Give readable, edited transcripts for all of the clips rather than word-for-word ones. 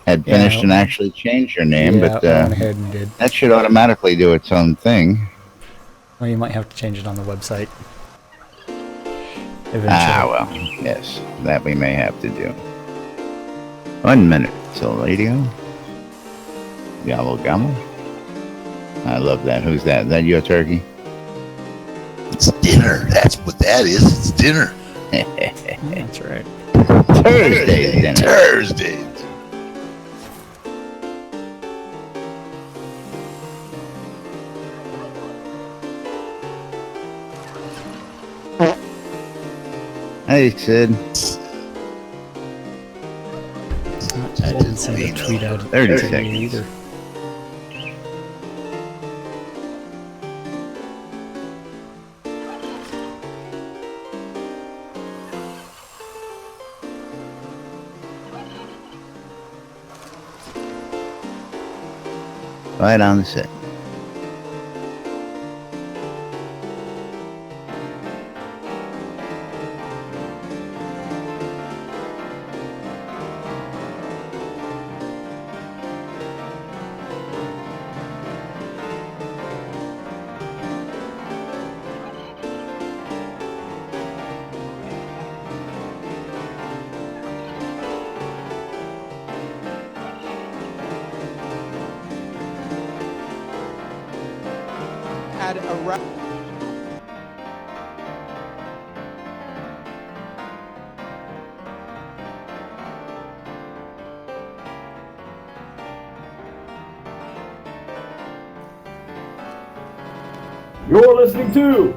had finished and actually changed your name, but I went ahead and did. that should automatically do its own thing. Well, you might have to change it on the website. Eventually. Well, yes, that we may have to do. 1 minute till radio. Gobble, gobble. I love that. Who's that? Is that your turkey? It's dinner. That's what that is. It's dinner. That's right. Thursday's dinner. Thursdays. Hey, Sid. I didn't send a tweet out 30 to seconds. you either. Right on the set. You're listening to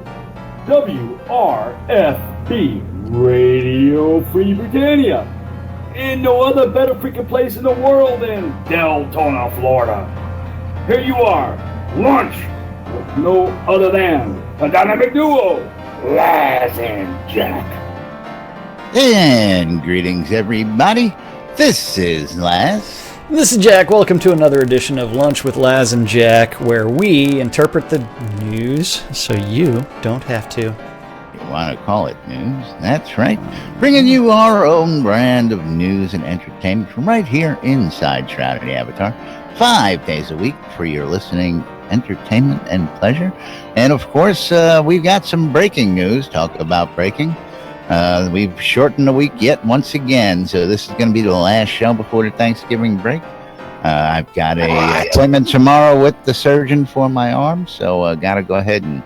WRFB Radio Free Britannia. And no other better freaking place in the world than Deltona, Florida. Here you are, lunch with no other than the dynamic duo, Laz and Jack. And greetings, everybody. This is Laz. This is Jack. Welcome to another edition of Lunch with Laz and Jack, where we interpret the news so you don't have to. You want to call it news? That's right. Bringing you our own brand of news and entertainment from right here inside Shroud and the Avatar, 5 days a week for your listening entertainment and pleasure. And of course, we've got some breaking news. Talk about breaking. We've shortened the week yet once again, so this is going to be the last show before the Thanksgiving break. I've got a appointment tomorrow with the surgeon for my arm, so got to go ahead and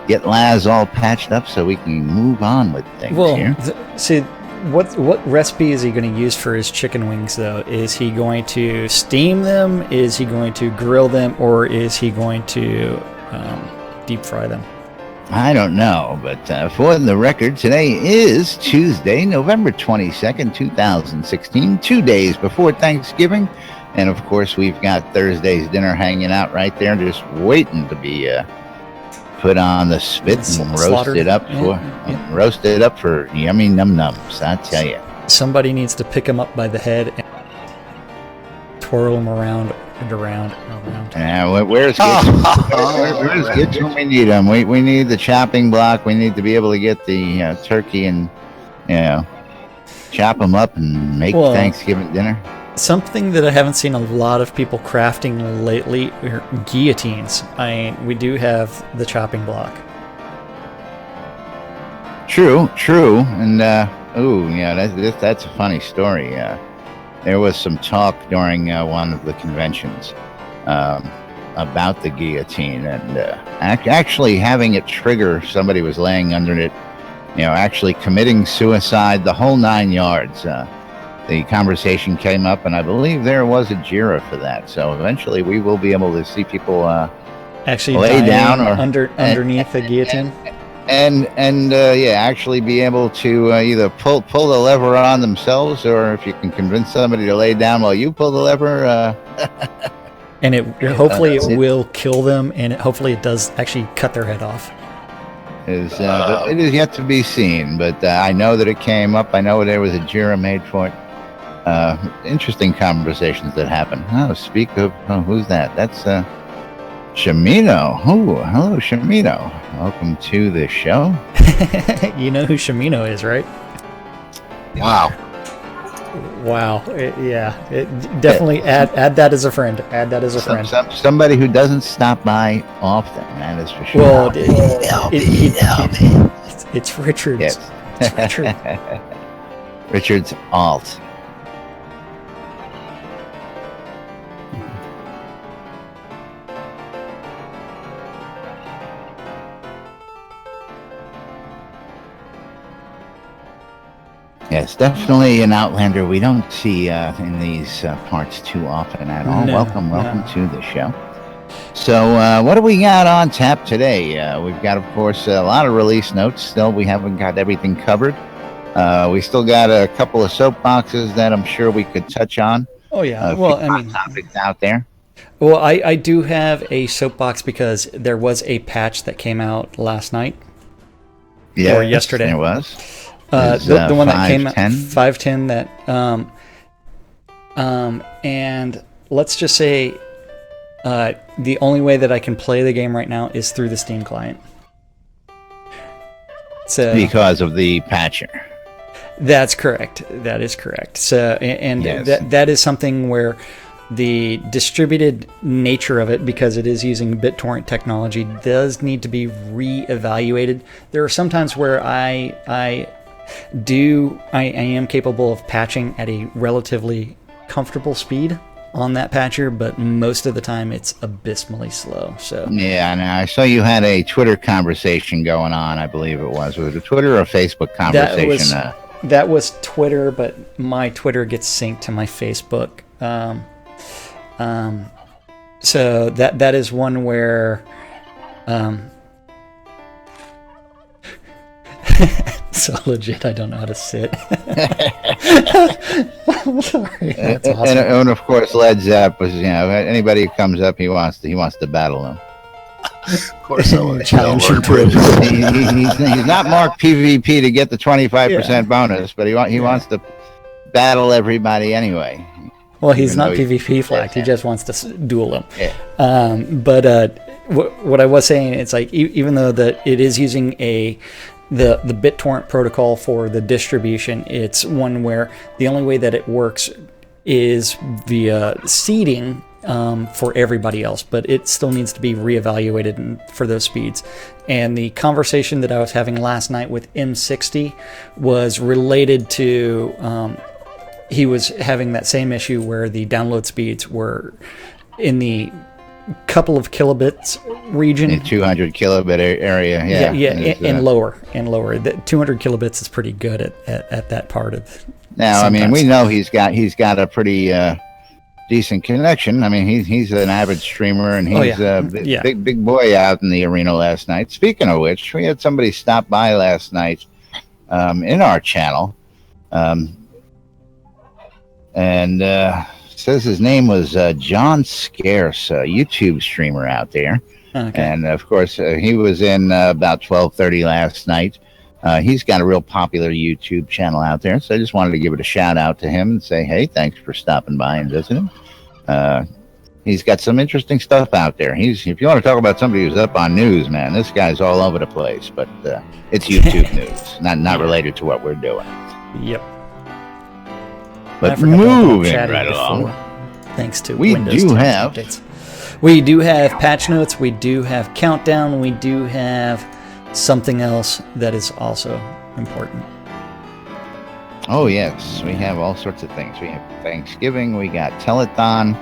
get Laz all patched up so we can move on with things here. See, what recipe is he going to use for his chicken wings, though? Is he going to steam them? Is he going to grill them? Or is he going to deep fry them? I don't know, but for the record, today is Tuesday, November 22nd, 2016, 2 days before Thanksgiving. And, of course, we've got Thursday's dinner hanging out right there, just waiting to be put on the spit and roasted up for yummy num-nums, I tell you. Somebody needs to pick him up by the head and twirl him around and around and around. Where's Gitch when we need him? We need the chopping block. We need to be able to get the turkey and, chop them up and make Thanksgiving dinner. Something that I haven't seen a lot of people crafting lately are guillotines. We do have the chopping block. True. And, that's a funny story. There was some talk during one of the conventions about the guillotine and actually having it trigger. Somebody was laying under it, actually committing suicide, the whole 9 yards. The conversation came up, and I believe there was a JIRA for that. So eventually we will be able to see people actually lay down or underneath the guillotine. And actually be able to either pull the lever on themselves, or if you can convince somebody to lay down while you pull the lever. And it will kill them, and hopefully it does actually cut their head off. It is yet to be seen, but I know that it came up. I know there was a JIRA made for it. Interesting conversations that happen. Speak of who's that? That's Shamino. Oh, hello, Shamino. Welcome to the show. You know who Shamino is, right? Wow. Wow. Definitely add that as a friend. Add that as a friend. Somebody who doesn't stop by often, that is for sure. Well, it's Richard's. Yes. It's Richard. Richard's alt. Yes, definitely an Outlander we don't see in these parts too often at all. Welcome to the show. So what do we got on tap today? We've got, of course, a lot of release notes. Still, we haven't got everything covered. We still got a couple of soapboxes that I'm sure we could touch on. Oh, yeah. Well, I mean, topics out there. Well, I do have a soapbox because there was a patch that came out last night. Yeah, or yesterday. There was. The one that came out 5.10 that and let's just say the only way that I can play the game right now is through the Steam client. So because of the patcher. That's correct. That is correct. So and yes. that is something where the distributed nature of it, because it is using BitTorrent technology, does need to be reevaluated. There are some times where I am capable of patching at a relatively comfortable speed on that patcher, but most of the time it's abysmally slow. So yeah, and I saw you had a Twitter conversation going on. I believe it was a Twitter or a Facebook conversation. That was Twitter, but my Twitter gets synced to my Facebook. So that is one where so legit I don't know how to sit. I'm sorry. That's awesome. And of course Led Zepp was, anybody who comes up he wants to battle him. Of course I want to challenge him to it. He's not marked PvP to get the 25% bonus, but he wants to battle everybody anyway. Well, he's not PvP flagged. He just wants to duel him. Yeah. But what I was saying, it's like even though that it is using the BitTorrent protocol for the distribution, it's one where the only way that it works is via seeding for everybody else, but it still needs to be reevaluated for those speeds. And the conversation that I was having last night with M60 was related to he was having that same issue where the download speeds were in the couple of kilobits region. In 200 kilobit area, and lower. The 200 kilobits is pretty good at that part of. Now, sometimes. I mean, we know he's got a pretty decent connection. I mean, he's an avid streamer, and he's a big boy out in the arena last night. Speaking of which, we had somebody stop by last night in our channel, and says his name was John Scarce, a YouTube streamer out there. Okay. And of course, he was in about 12:30 last night. He's got a real popular YouTube channel out there, so I just wanted to give it a shout out to him and say, hey, thanks for stopping by and visiting. He's got some interesting stuff out there. If you want to talk about somebody who's up on news, man, this guy's all over the place. But it's YouTube news, not related to what we're doing. Yep. But moving right along, thanks to we Windows do have updates. We do have patch notes. We do have countdown. We do have something else that is also important. Oh yes, we have all sorts of things. We have Thanksgiving. We got Telethon.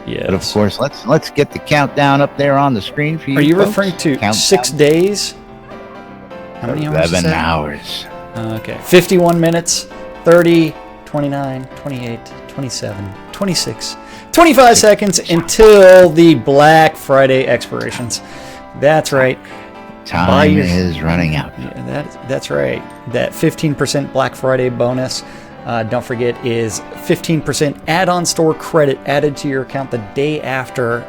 Yes. But of course, let's get the countdown up there on the screen for you. Are you folks? referring to countdown? 6 days? How many hours? 11 hours. Okay. 51 minutes, 30, 29, 28, 27, 26, 25 seconds until the Black Friday expirations. That's right. Time is running out. Yeah, that's right. That 15% Black Friday bonus, don't forget, is 15% add-on store credit added to your account the day after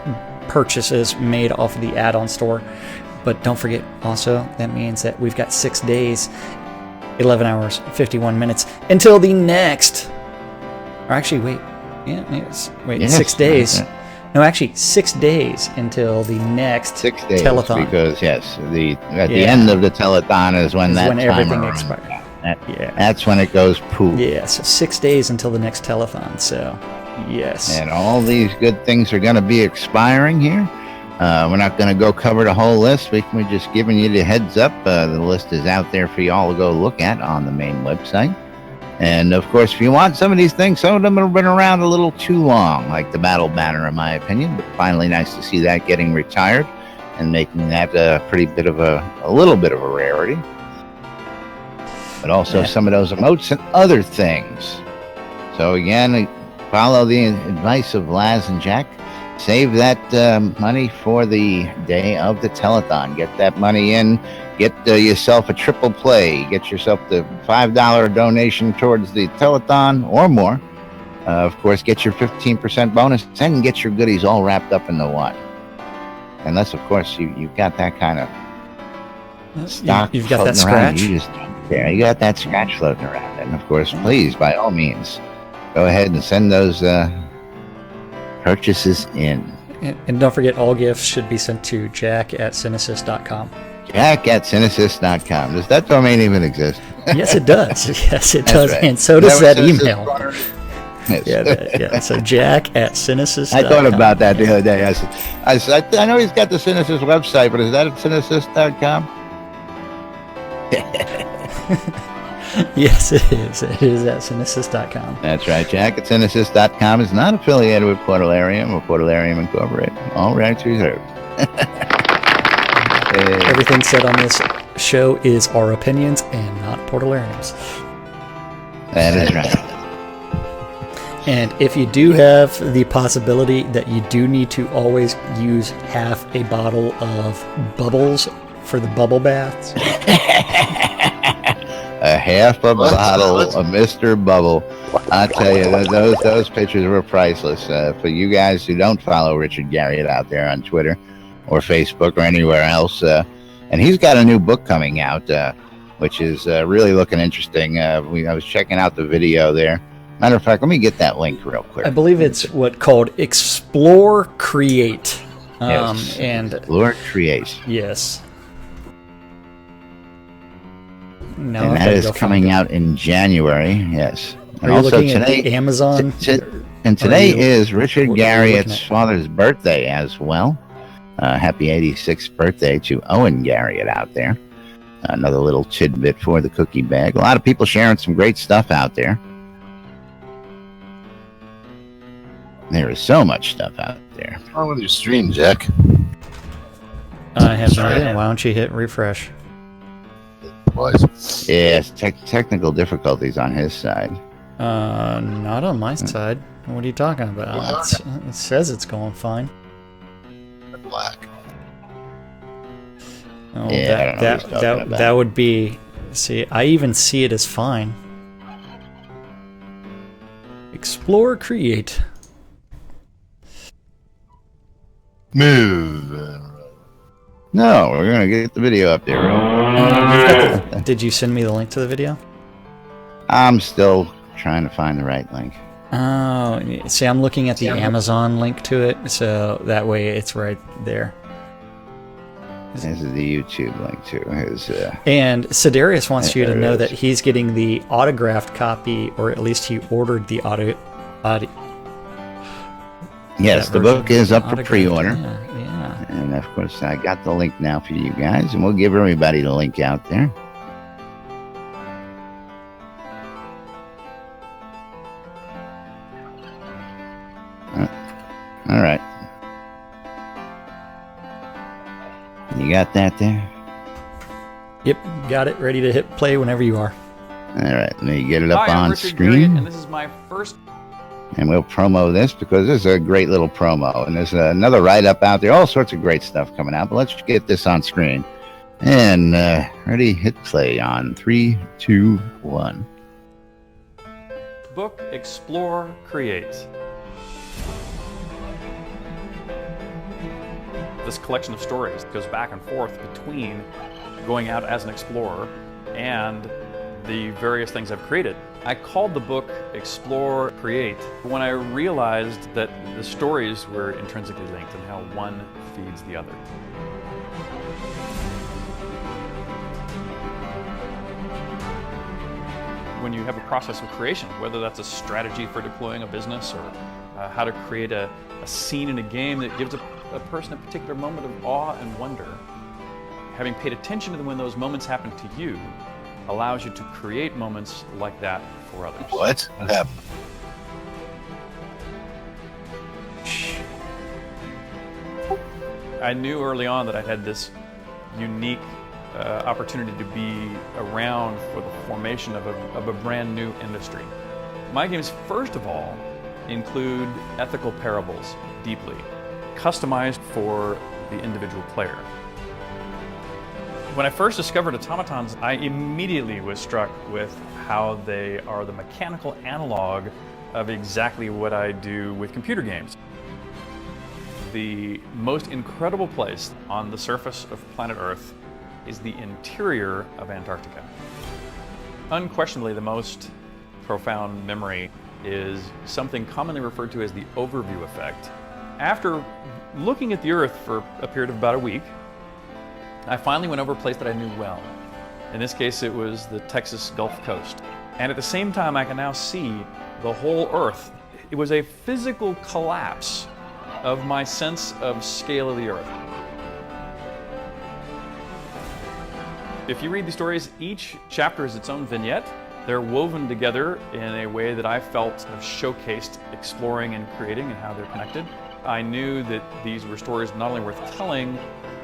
purchases made off of the add-on store. But don't forget, also, that means that we've got 6 days, 11 hours, 51 minutes until the next. Or actually, wait. Yes, 6 days. Right. No, actually, 6 days until the next 6 days, telethon. Because yes, the end of the telethon is when everything expires. That's when it goes poof. Yeah, so 6 days until the next telethon, so yes. And all these good things are going to be expiring here. We're not going to go cover the whole list. We're just giving you the heads up. The list is out there for you all to go look at on the main website. And, of course, if you want some of these things, some of them have been around a little too long, like the Battle Banner, in my opinion. But finally, nice to see that getting retired and making that a little bit of a rarity. But also some of those emotes and other things. So, again, follow the advice of Laz and Jack. Save that money for the day of the telethon. Get that money in. Get yourself a triple play. Get yourself the $5 donation towards the telethon or more. Of course, get your 15% bonus and get your goodies all wrapped up into one. Unless, of course, you've got that kind of stock. You've got that scratch. You just don't care. You got that scratch floating around. And, of course, please, by all means, go ahead and send those purchases in. And don't forget, all gifts should be sent to jack@synesys.com. Jack@synesys.com. Does that domain even exist? Yes, it does. Yes, it does. Right. And so does that Synesys email. Yes. Yeah. So jack@synesys.com. I thought about that the other day. I know he's got the Synesys website, but is that at synesys.com? Yes, it is. It is at synesys.com. That's right. Jack@synesys.com is not affiliated with Portalarium or Portalarium Incorporated. All rights reserved. Everything said on this show is our opinions and not Portalarium's. That is right. And if you do have the possibility that you do need to always use half a bottle of bubbles for the bubble baths. A half a bottle of Mr. Bubble. I tell you, those pictures were priceless. For you guys who don't follow Richard Garriott out there on Twitter or Facebook or anywhere else, and he's got a new book coming out, which is really looking interesting. I was checking out the video there. Matter of fact, let me get that link real quick. I believe it's called Explore Create. Yes. And Explore Create. Yes. No, and that is coming out in January. Yes. And are you looking at the Amazon? And today is Richard Garriott's father's birthday as well. Happy 86th birthday to Owen Garriott out there. Another little tidbit for the cookie bag. A lot of people sharing some great stuff out there. There is so much stuff out there. What's wrong with your stream, Jack? I have no idea. Why don't you hit refresh? Boys. Yes, technical difficulties on his side. Not on my side. What are you talking about? It says it's going fine. Black. Oh, Yeah, that would be. See, I even see it as fine. Explore, create. Move. No, we're going to get the video up there. Did you send me the link to the video? I'm still trying to find the right link. Oh, see, I'm looking at the Amazon link to it, so that way it's right there. This is the YouTube link too. And Sidarius wants you to know that he's getting the autographed copy, or at least he ordered the audio. Yes, the book is up for pre-order. Yeah. And of course, I got the link now for you guys, and we'll give everybody the link out there. All right. You got that there? Yep, got it. Ready to hit play whenever you are. All right, let me get it up Hi, I'm on Richard screen. Garriott, and this is my first. And we'll promo this because this is a great little promo. And there's another write-up out there. All sorts of great stuff coming out. But let's get this on screen. And ready, hit play on 3, 2, 1. Book, Explore, Create. This collection of stories goes back and forth between going out as an explorer and the various things I've created. I called the book Explore, Create when I realized that the stories were intrinsically linked and how one feeds the other. when you have a process of creation, whether that's a strategy for deploying a business or how to create a scene in a game that gives a person a particular moment of awe and wonder. Having paid attention to when those moments happen to you allows you to create moments like that for others. What? What happened? I knew early on that I had this unique opportunity to be around for the formation of a brand new industry. My games, first of all, include ethical parables deeply, customized for the individual player. When I first discovered automatons, I immediately was struck with how they are the mechanical analog of exactly what I do with computer games. The most incredible place on the surface of planet Earth is the interior of Antarctica. Unquestionably, the most profound memory is something commonly referred to as the overview effect. After looking at the Earth for a period of about a week, I finally went over a place that I knew well. In this case, it was the Texas Gulf Coast. And at the same time, I can now see the whole Earth. It was a physical collapse of my sense of scale of the Earth. If you read the stories, each chapter is its own vignette. They're woven together in a way that I felt sort of showcased exploring and creating and how they're connected. I knew that these were stories not only worth telling,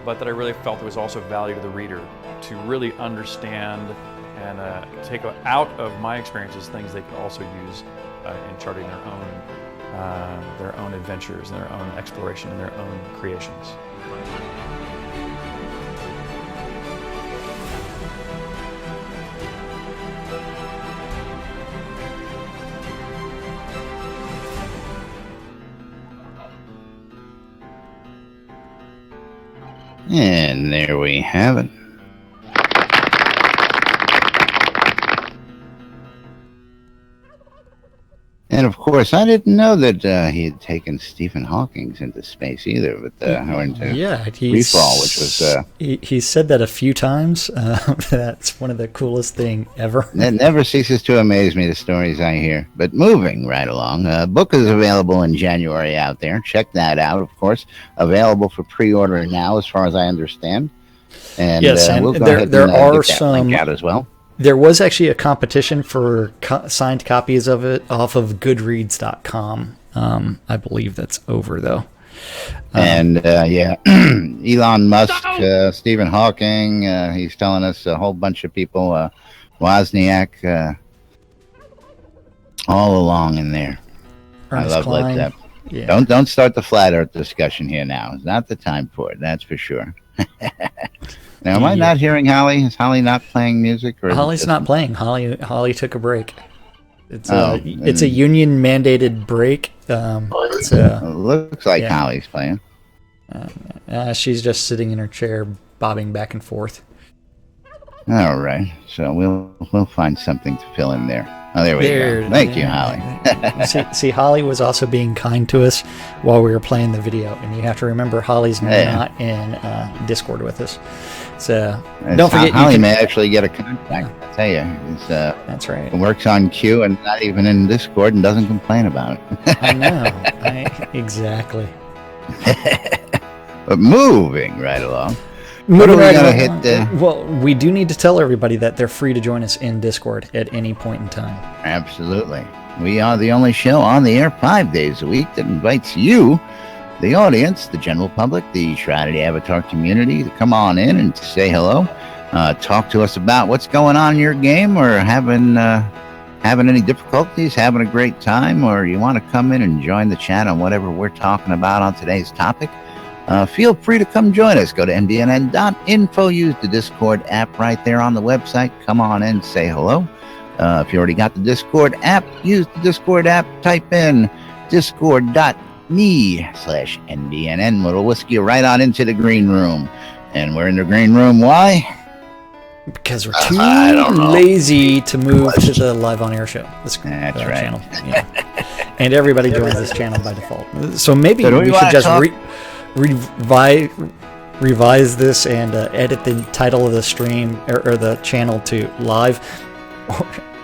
but that I really felt there was also value to the reader to really understand and take out of my experiences things they could also use in charting their own adventures, and their own exploration, and their own creations. And there we have it. And of course, I didn't know that he had taken Stephen Hawking into space either, but or into freefall, which was he said that a few times. That's one of the coolest thing ever. It never ceases to amaze me, the stories I hear. But moving right along, book is available in January out there. Check that out, of course. Available for pre-order now, as far as I understand. And yes, and we'll go ahead and there are get that some link out as well. There was actually a competition for signed copies of it off of Goodreads.com. I believe that's over, though. And, yeah, Elon Musk, Stephen Hawking, he's telling us a whole bunch of people, Wozniak, all along in there. Ernest I love Klein. Led Zeppelin. Yeah. Don't start the flat Earth discussion here now. It's not the time for it, that's for sure. Now, am I not hearing Holly? Is Holly not playing music? Or Holly's not playing. Holly took a break. It's a union mandated break. It looks like Holly's playing. She's just sitting in her chair, bobbing back and forth. All right, so we'll find something to fill in there. Oh, there we go. Thank you, Holly. see, Holly was also being kind to us while we were playing the video, and you have to remember Holly's not in Discord with us. So don't forget, Holly may actually get a contact. I tell you, that's right. He works on Q and not even in Discord and doesn't complain about it. I know, exactly. But moving right along. Well, we do need to tell everybody that they're free to join us in Discord at any point in time. Absolutely. We are the only show on the air 5 days a week that invites you, the audience, the general public, the Shrouded Avatar community, to come on in and to say hello. Talk to us about what's going on in your game, or having any difficulties, having a great time, or you want to come in and join the chat on whatever we're talking about on today's topic. Feel free to come join us. Go to mbnn.info. Use the Discord app right there on the website. Come on in, say hello. If you already got the Discord app, use the Discord app. Type in discord.me/NBNN. It'll whisk you right on into the green room. And we're in the green room. Why? Because we're too lazy to move to the live on air show. That's right. Channel. Yeah. And everybody joins this channel by default. So maybe we should just revise this and edit the title of the stream or the channel to live.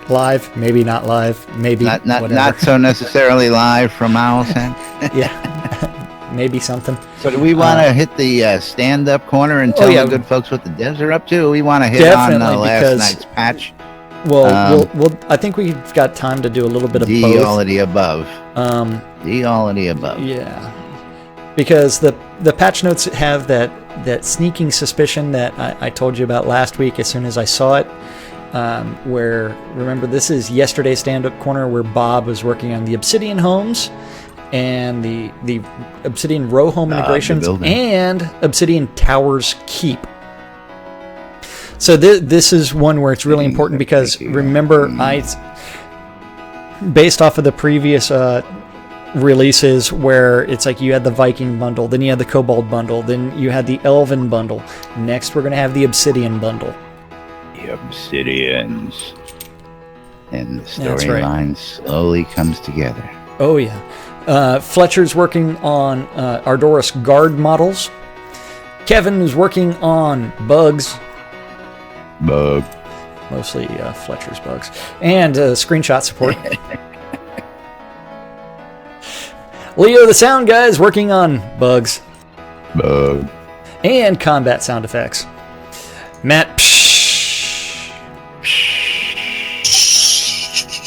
live, maybe not live, maybe not so necessarily live from Owlshead. Yeah, maybe something. So do we want to hit the stand-up corner and tell the good folks what the devs are up to? We want to hit on last night's patch. Well, I think we've got time to do a little bit of both. All of the above. All of the above. Yeah, because the patch notes have that sneaking suspicion that I told you about last week as soon as I saw it. Where, remember, this is yesterday's stand-up corner where Bob was working on the Obsidian homes and the Obsidian row home integrations and Obsidian Towers Keep. So this is one where it's really important because, remember, based off of the previous releases where it's like you had the Viking bundle, then you had the Kobold bundle, then you had the Elven bundle. Next, we're going to have the Obsidian bundle. The Obsidians. And the storyline slowly comes together. Oh, yeah. Fletcher's working on Ardoris Guard models. Kevin is working on bugs. Mostly Fletcher's bugs. And screenshot support. Leo, the sound guy, is working on bugs. And combat sound effects. Matt,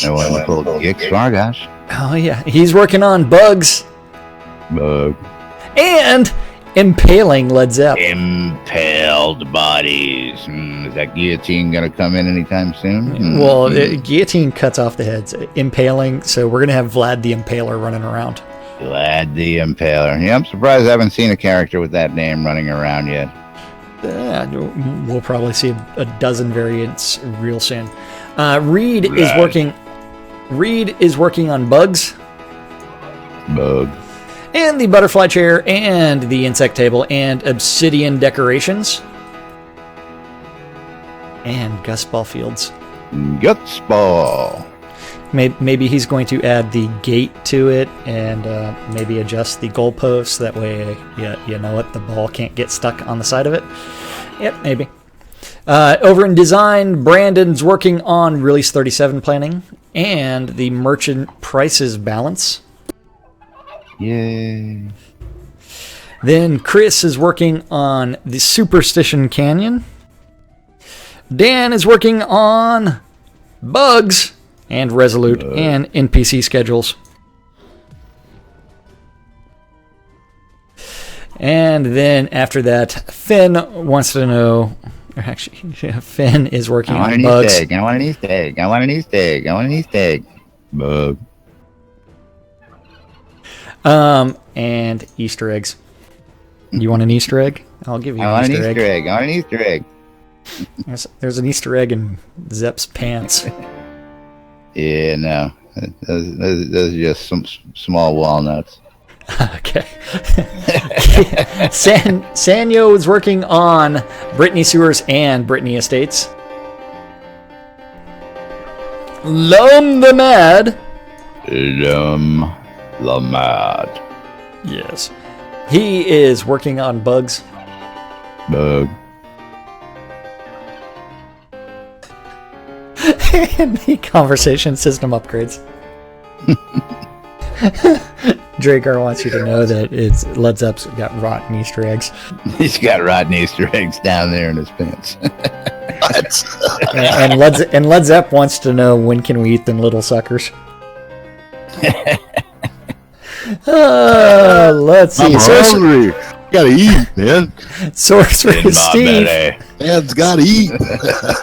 No one called Gix Vargas. Oh, yeah. He's working on bugs. And impaling Led Zepp. Impaled bodies. Is that guillotine going to come in anytime soon? Well, guillotine cuts off the heads. Impaling, so we're going to have Vlad the Impaler running around. Vlad the Impaler. Yeah, I'm surprised I haven't seen a character with that name running around yet. We'll probably see a dozen variants real soon. Reed is working on bugs. And the butterfly chair, and the insect table, and obsidian decorations. And Gus Ballfields. Gutsball. Maybe he's going to add the gate to it, and maybe adjust the goalposts. That way, you know what, the ball can't get stuck on the side of it. Yep, maybe. Over in design, Brandon's working on Release 37 planning and the merchant prices balance. Yay. Then Chris is working on the Superstition Canyon. Dan is working on bugs and Resolute and NPC schedules. And then after that, Finn wants to know... Actually, Finn is working on bugs. I want an Easter egg. I want an Easter egg. I want an Easter egg. Bug. And Easter eggs. You want an Easter egg? I'll give you an Easter egg. I want an Easter egg. There's an Easter egg in Zepp's pants. Yeah, no. Those are just some small walnuts. Okay. Sanyo is working on Brittany Sewers and Brittany Estates. Lum the Mad. Yes. He is working on bugs. Bug. And the conversation system upgrades. Dragar wants you to know that it's Led Zepp's got rotten Easter eggs. He's got rotten Easter eggs down there in his pants. and Led Zepp wants to know, when can we eat them little suckers? Let's see. I'm hungry. Gotta eat, man. Sorceress Steve. Man's gotta eat.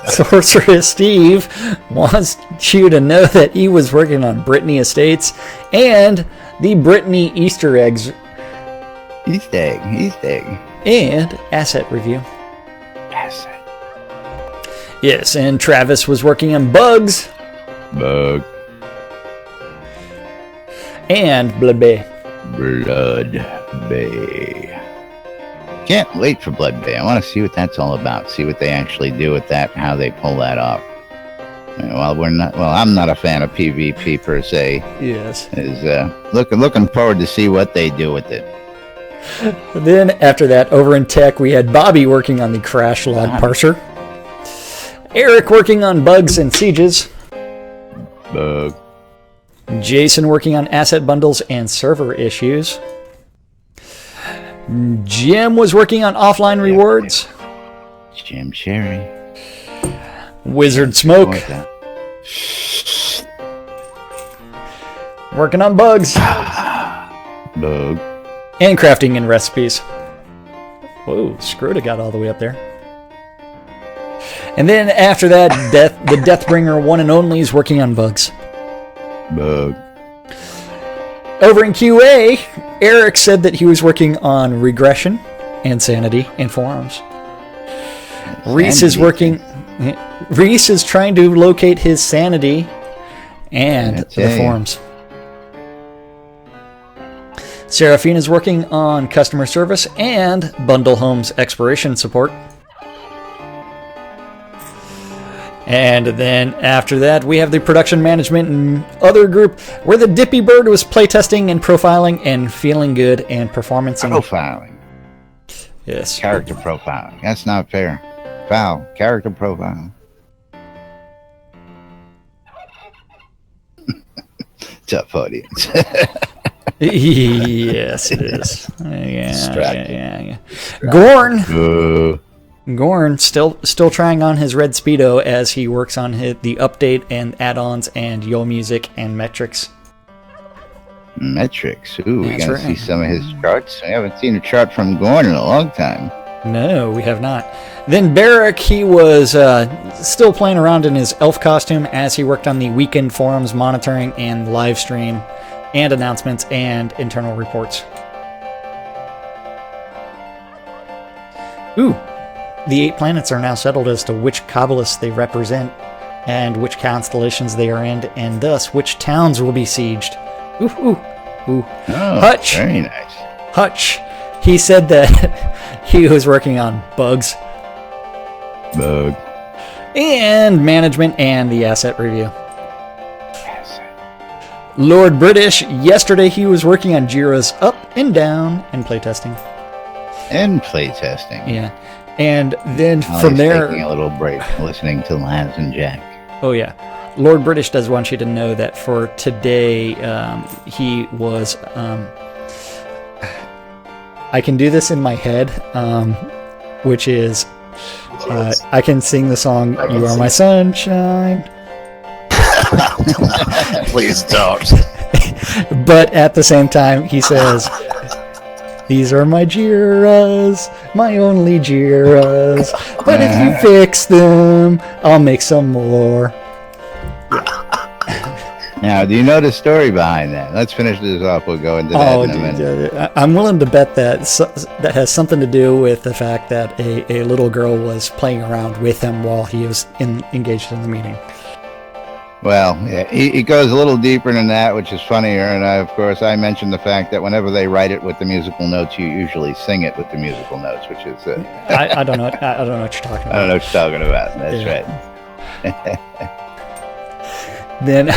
Sorceress Steve wants you to know that he was working on Brittany Estates and the Brittany Easter eggs. Easter egg. And asset review. Asset. Yes, and Travis was working on bugs. Bug. And Blood Bay. Blood Bay. Can't wait for Blood Bay. I want to see what that's all about. See what they actually do with that, how they pull that off. I'm not a fan of PvP per se. Yes. Looking forward to see what they do with it. Then after that, over in tech, we had Bobby working on the crash log parser. Eric working on bugs and sieges. Bug. Jason working on asset bundles and server issues. Jim was working on offline rewards. Jim Cherry. Wizard Smoke working on bugs. Bug. And crafting and recipes. Whoa, Shroud got all the way up there. And then after that, the Deathbringer one and only is working on bugs. Bug. Over in QA, Eric said that he was working on regression and sanity and forums. Reese is trying to locate his sanity and the forums. Seraphine is working on customer service and Bundle Homes exploration support. And then after that, we have the production management and other group where the Dippy Bird was playtesting and profiling and feeling good and performance. Profiling. Yes. Character profiling. That's not fair. Foul. Character profiling. Tough audience. Yes, it is. Yeah. Gorn. Gorn still trying on his red Speedo as he works on the update and add-ons and Yo Music and metrics. Metrics. Ooh, we gotta see some of his charts. I haven't seen a chart from Gorn in a long time. No, we have not. Then Barrick, he was still playing around in his elf costume as he worked on the weekend forums monitoring and live stream and announcements and internal reports. Ooh. The 8 planets are now settled as to which Kabbalists they represent and which constellations they are in, and thus which towns will be sieged. Ooh. Oh, Hutch. Very nice. Hutch. He said that he was working on bugs. Bug. And management and the asset review. Lord British, yesterday he was working on Jira's up and down and playtesting. Yeah. And then from there, taking a little break, listening to Laz and Jack. Oh yeah, Lord British does want you to know that for today, he was. I can do this in my head, which is, I can sing the song "You Are My Sunshine." Please don't. But at the same time, he says, "These are my Jiras, my only Jiras. But if you fix them, I'll make some more." Now, do you know the story behind that? Let's finish this off. We'll go into that in a minute. I'm willing to bet that that has something to do with the fact that a little girl was playing around with him while he was engaged in the meeting. Well, yeah, it goes a little deeper than that, which is funnier. And of course, I mentioned the fact that whenever they write it with the musical notes, you usually sing it with the musical notes, which is. I don't know. I don't know what you're talking about. I don't know what you're talking about. That's right. Then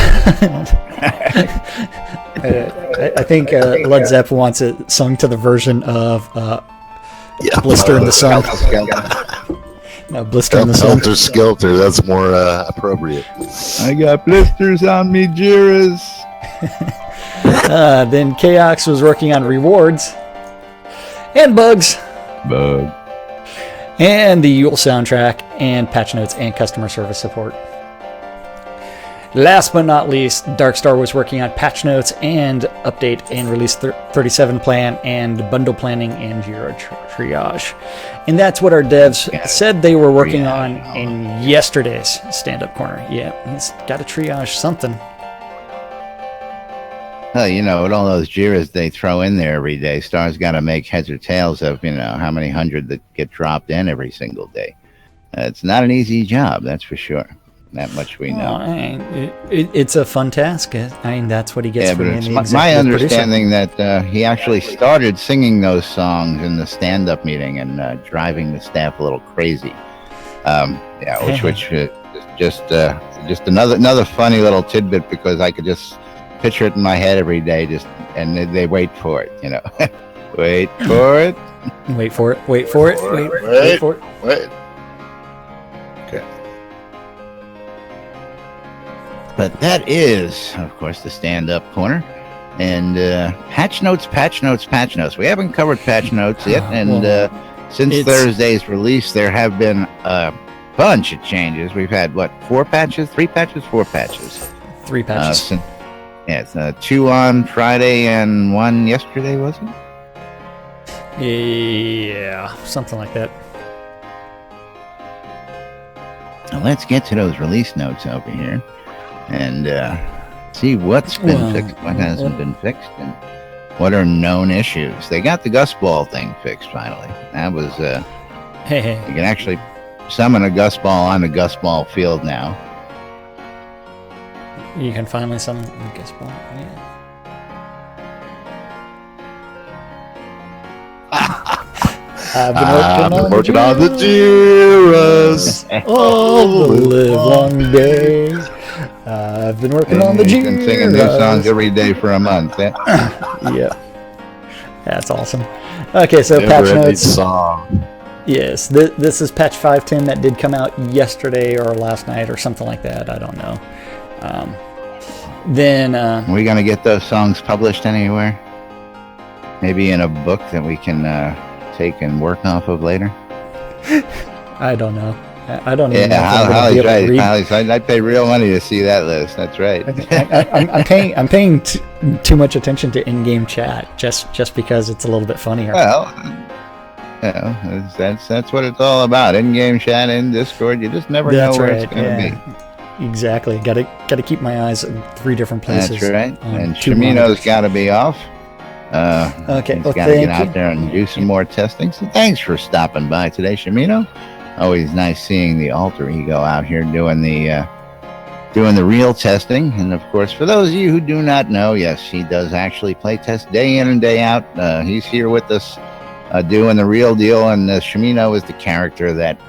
I think Led Zepp wants it sung to the version of "Blister in the Sun." No, Blister in the Sun. Helter Skelter, that's more appropriate. I got blisters on me, Jiras. Then Chaos was working on rewards and bugs. Bug. And the Yule soundtrack and patch notes and customer service support. Last but not least, Darkstar was working on patch notes and update and release 37 plan and bundle planning and Jira triage. And that's what our devs said they were working on in yesterday's stand-up corner. Yeah, he's got to triage something. Well, you know, with all those Jiras they throw in there every day, Star's got to make heads or tails of, how many hundred that get dropped in every single day. It's not an easy job, that's for sure. That much we know. It's a fun task. That's what he gets from being the executive my understanding producer. that he actually started singing those songs in the stand-up meeting and driving the staff a little crazy. Which just another funny little tidbit, because I could just picture it in my head every day, and they wait for it, wait for it. Wait for it. Wait for it. Wait for it. Wait. Okay. But that is, of course, the stand-up corner. And patch notes. We haven't covered patch notes yet. And since Thursday's release, there have been a bunch of changes. We've had, 4 patches? 3 patches? 4 patches. 3 patches. It's 2 on Friday and 1 yesterday, was it? Yeah, something like that. Now let's get to those release notes over here and see what's been fixed, what hasn't been fixed, and what are known issues. They got the Gus Ball thing fixed finally. That was you can actually summon a Gus Ball on the Gus Ball field now. You can finally summon the Gus Ball. Yeah. I've been working on the Jiras all the live long day. I've been working on the Jiras. You've been singing new songs every day for a month. Yeah. That's awesome. Okay, so patch notes. Song. Yes, this is patch 5.10 that did come out yesterday or last night or something like that. I don't know. Then are we going to get those songs published anywhere? Maybe in a book that we can take and work off of later? I don't know. I don't even know. Holly's right. I'd pay real money to see that list. That's right. I'm paying too much attention to in-game chat just because it's a little bit funnier. Well, that's what it's all about. In-game chat in Discord. You just never know where it's going to be. Exactly. Got to keep my eyes in 3 different places. That's right. And Shimino's got to be off. Okay. He's got to get out there and do some more testing. So thanks for stopping by today, Shimino. Always nice seeing the alter ego out here doing the real testing. And of course, for those of you who do not know, yes, he does actually play test day in and day out. He's here with us doing the real deal. And Shimino is the character that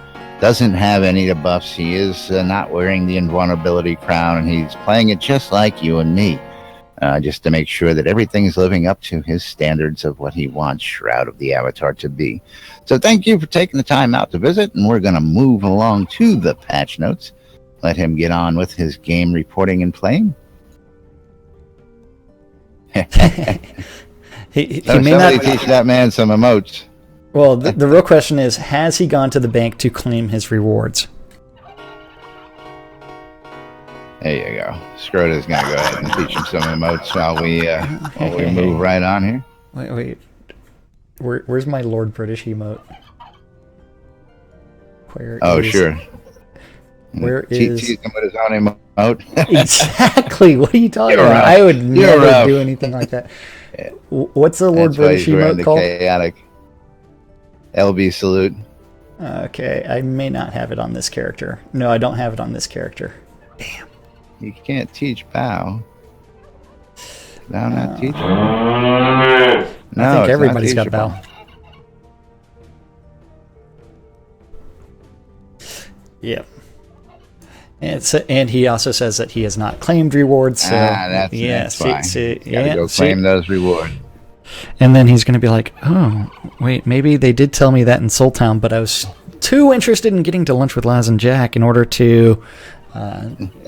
doesn't have any of the buffs. He is not wearing the invulnerability crown, and he's playing it just like you and me. Just to make sure that everything is living up to his standards of what he wants Shroud of the Avatar to be. So thank you for taking the time out to visit, and we're going to move along to the patch notes. Let him get on with his game reporting and playing. he may not teach that man some emotes. Well, the real question is, has he gone to the bank to claim his rewards? There you go. Scrota's going to go ahead and teach him some emotes while we move right on here. Wait. Where's my Lord British emote? Sure. Where is... Teach him with his own emote. Exactly. What are you talking about? I would never do anything like that. What's the Lord British emote called? Chaotic LB salute. Okay, I may not have it on this character. No, I don't have it on this character. Damn. You can't teach Bao. Bao not teach? No, I think everybody's got Bao. Yep. And he also says that he has not claimed rewards. So that's fine. Gotta go claim those rewards. And then he's going to be like, oh, wait, maybe they did tell me that in Soul Town, but I was too interested in getting to lunch with Laz and Jack in order to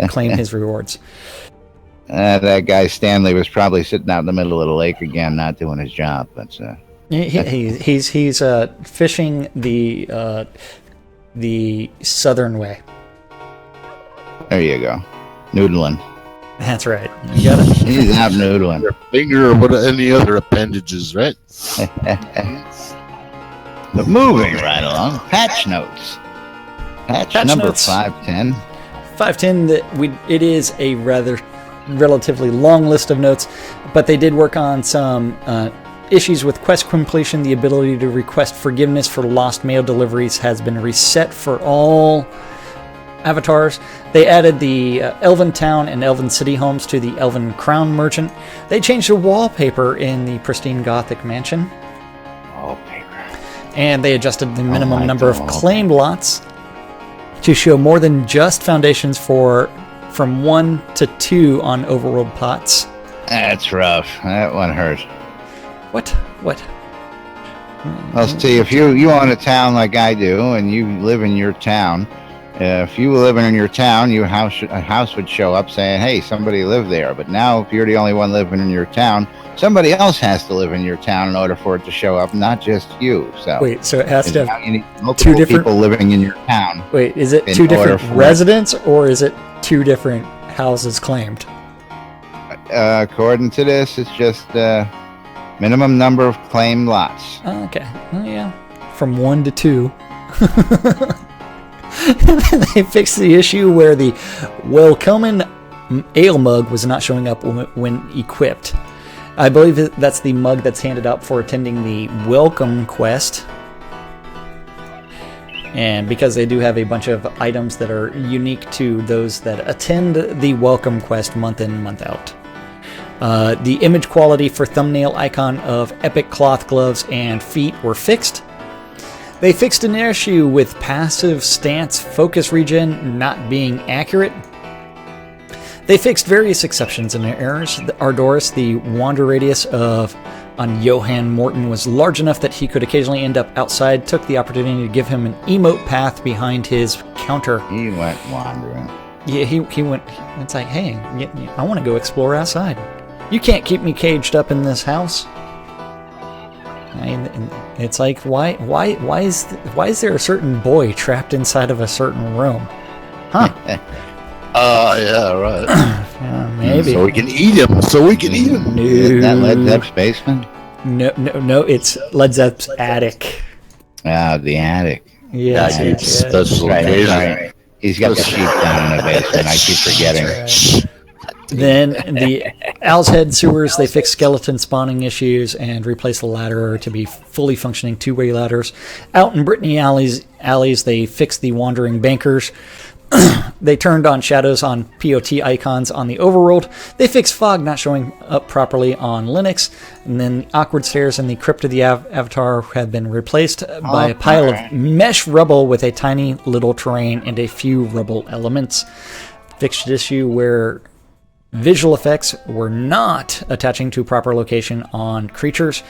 claim his rewards. That guy Stanley was probably sitting out in the middle of the lake again, not doing his job. But he's fishing the southern way. There you go, noodling. That's right. You got it. He's out noodling. Your finger or what? Any other appendages, right? But moving right along, patch notes. Patch number notes. 5.10. 5.10. It is a relatively long list of notes, but they did work on some issues with quest completion. The ability to request forgiveness for lost mail deliveries has been reset for all avatars. They added the Elven Town and Elven City homes to the Elven Crown Merchant. They changed the wallpaper in the pristine Gothic mansion. Wallpaper. And they adjusted the minimum number of claimed lots to show more than just foundations from 1 to 2 on overworld pots. That's rough. That one hurt. What? Well, see, if you own a town like I do, and you live in your town, If you were living in your town, a house would show up saying, "Hey, somebody lived there." But now, if you're the only one living in your town, somebody else has to live in your town in order for it to show up, not just you. So wait, so it has to have you need multiple two different people living in your town. Wait, is it two different residents or is it two different houses claimed? According to this, it's just minimum number of claimed lots. Okay, yeah, from 1 to 2. They fixed the issue where the Welcomen ale mug was not showing up when equipped. I believe that's the mug that's handed out for attending the Welcome Quest. And because they do have a bunch of items that are unique to those that attend the Welcome Quest month in, month out. The image quality for thumbnail icon of epic cloth gloves and feet were fixed. They fixed an issue with passive stance focus regen not being accurate. They fixed various exceptions and errors. Ardoris, the wander radius on Johann Morton was large enough that he could occasionally end up outside, took the opportunity to give him an emote path behind his counter. He went wandering. Yeah, he went, it's like, hey, I want to go explore outside. You can't keep me caged up in this house. And it's like, why is there a certain boy trapped inside of a certain room? Huh? Yeah, right. Maybe. So we can eat him. No. Isn't that Led Zepp's basement? No, it's Led Zepp's attic. The attic. Yes, Yeah, yes. that's Right. He's got the sheep down in the basement. I keep forgetting. Then the Owl's Head sewers, they fixed skeleton spawning issues and replaced the ladder to be fully functioning two-way ladders. Out in Brittany alleys, they fixed the wandering bankers. They turned on shadows on POT icons on the overworld. They fixed fog not showing up properly on Linux. And then the awkward stairs in the crypt of the avatar have been replaced by a pile of mesh rubble with a tiny little terrain and a few rubble elements. Fixed issue where visual effects were not attaching to proper location on creatures.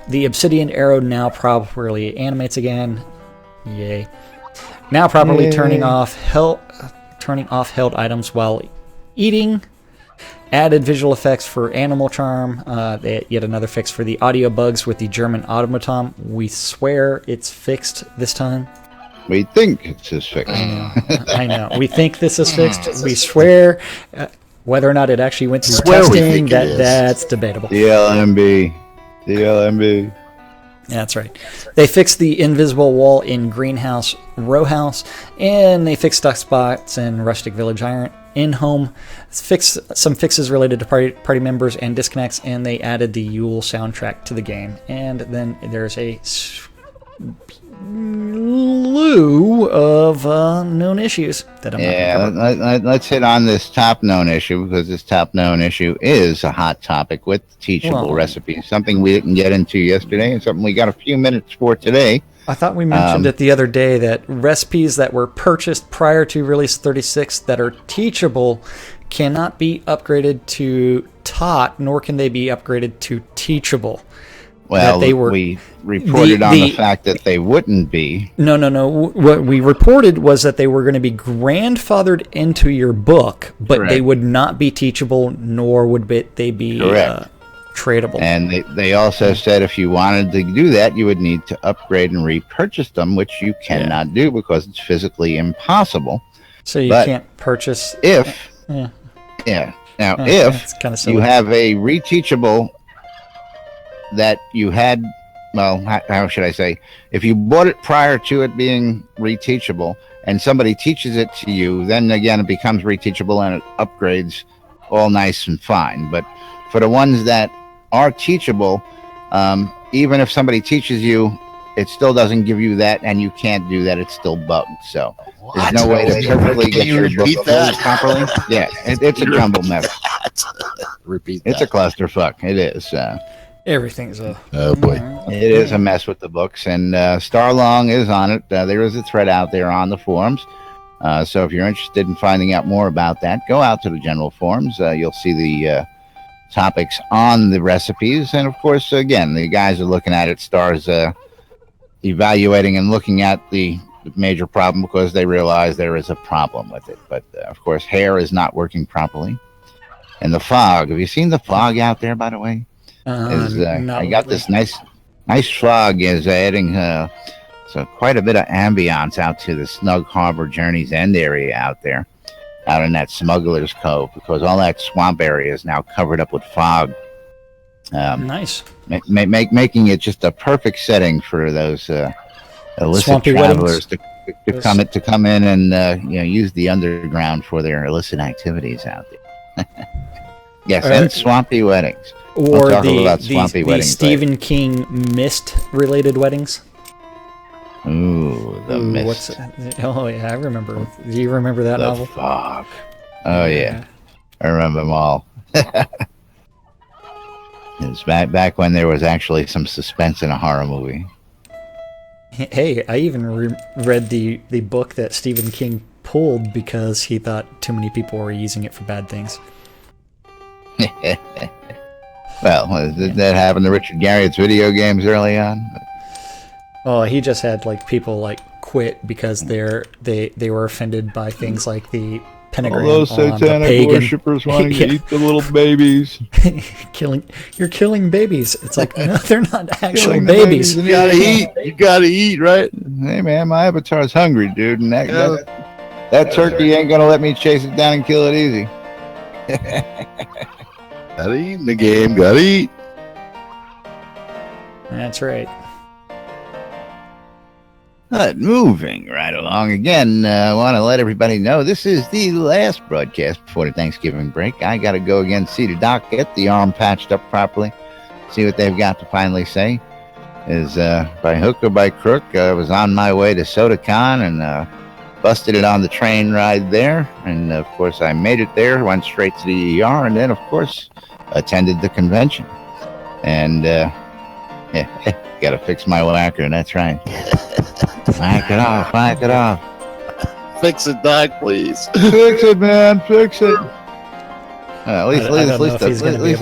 The obsidian arrow now properly animates again. Yay. Now properly turning off held items while eating. Added visual effects for animal charm. Yet another fix for the audio bugs with the German automaton. We swear it's fixed this time. We think it's fixed. I know. We think this is fixed. We swear. Whether or not it actually went through Swear we testing, think it is. that's debatable. The LMB. That's right. They fixed the invisible wall in Greenhouse Row House, and they fixed duck spots in Rustic Village Iron in-home. Fixed some fixes related to party members and disconnects, and they added the Yule soundtrack to the game. And then there's a slew of known issues that I'm not going to cover. Let's hit on this top known issue, because this top known issue is a hot topic with teachable recipes. Something we didn't get into yesterday, and something we got a few minutes for today. I thought we mentioned it the other day that recipes that were purchased prior to release 36 that are teachable cannot be upgraded to taught, nor can they be upgraded to teachable. Well, we reported on the fact that they wouldn't be. No. What we reported was that they were going to be grandfathered into your book, but Correct. they would not be teachable, nor would they be tradable. And they also said if you wanted to do that, you would need to upgrade and repurchase them, which you cannot do because it's physically impossible. So you can't purchase... If Yeah. Now, It's kinda silly. you have a reteachable that you had, well, how should I say? If you bought it prior to it being reteachable and somebody teaches it to you, then again it becomes reteachable and it upgrades all nice and fine. But for the ones that are teachable, even if somebody teaches you, it still doesn't give you that, and you can't do that. It's still bugged. So there's no way to perfectly get your book filled properly. Yeah, it's a jumble mess. Repeat that. It's a clusterfuck. It is. Everything's a... Oh, boy. It is a mess with the books, and Starlong is on it. There is a thread out there on the forums. So if you're interested in finding out more about that, go out to the general forums. You'll see the topics on the recipes. And, of course, again, the guys are looking at it. Starr's evaluating and looking at the major problem because they realize there is a problem with it. But of course, hair is not working properly. And the fog. Have you seen the fog out there, by the way? I got this nice fog is adding so quite a bit of ambiance out to the Snug Harbor Journey's End area out there, out in that Smuggler's Cove, because all that swamp area is now covered up with fog. Nice. Making it just a perfect setting for those illicit Swampy travelers to come in and use the underground for their illicit activities out there. Yes, and swampy weddings. Or the weddings, Stephen King Mist-related weddings. Ooh, the Mist. What's that? Oh, yeah, I remember. Do you remember that novel? Fog. Oh, yeah. I remember them all. It was back when there was actually some suspense in a horror movie. Hey, I even read the book that Stephen King pulled because he thought too many people were using it for bad things. Well, did that happen to Richard Garriott's video games early on? Oh, he just had people quit because they were offended by things like the pentagram. All those satanic worshippers wanting to eat the little babies. You're killing babies. It's like, no, they're not actual babies. babies. You gotta eat. You gotta eat, right? Hey man, my avatar's hungry, dude, and that turkey ain't gonna let me chase it down and kill it easy. Gotta eat in the game. Gotta eat. That's right. But moving right along again, I want to let everybody know this is the last broadcast before the Thanksgiving break. I got to go again, see the doc, get the arm patched up properly, see what they've got to finally say. Is by hook or by crook, I was on my way to SodaCon and busted it on the train ride there. And of course, I made it there, went straight to the ER, and then, of course, attended the convention. And got to fix my whacker, that's right. Whack it off. Fix it, Doc, please. Fix it, man. Fix it. At least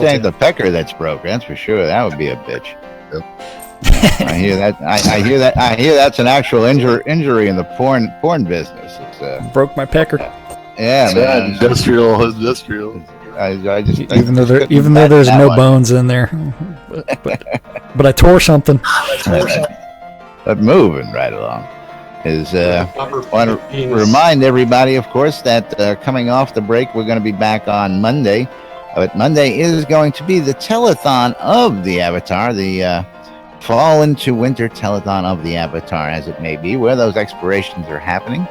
it ain't the pecker that's broke. That's for sure. That would be a bitch. Yep. I hear that. I hear that's an actual injury in the porn business. It's broke my pecker. Yeah, man. Industrial. Even though there's no bones in there, but I tore something. But moving right along is want to remind everybody, of course, that coming off the break, we're going to be back on Monday. But Monday is going to be the telethon of the Avatar, the fall into winter telethon of the Avatar, as it may be, where those explorations are happening.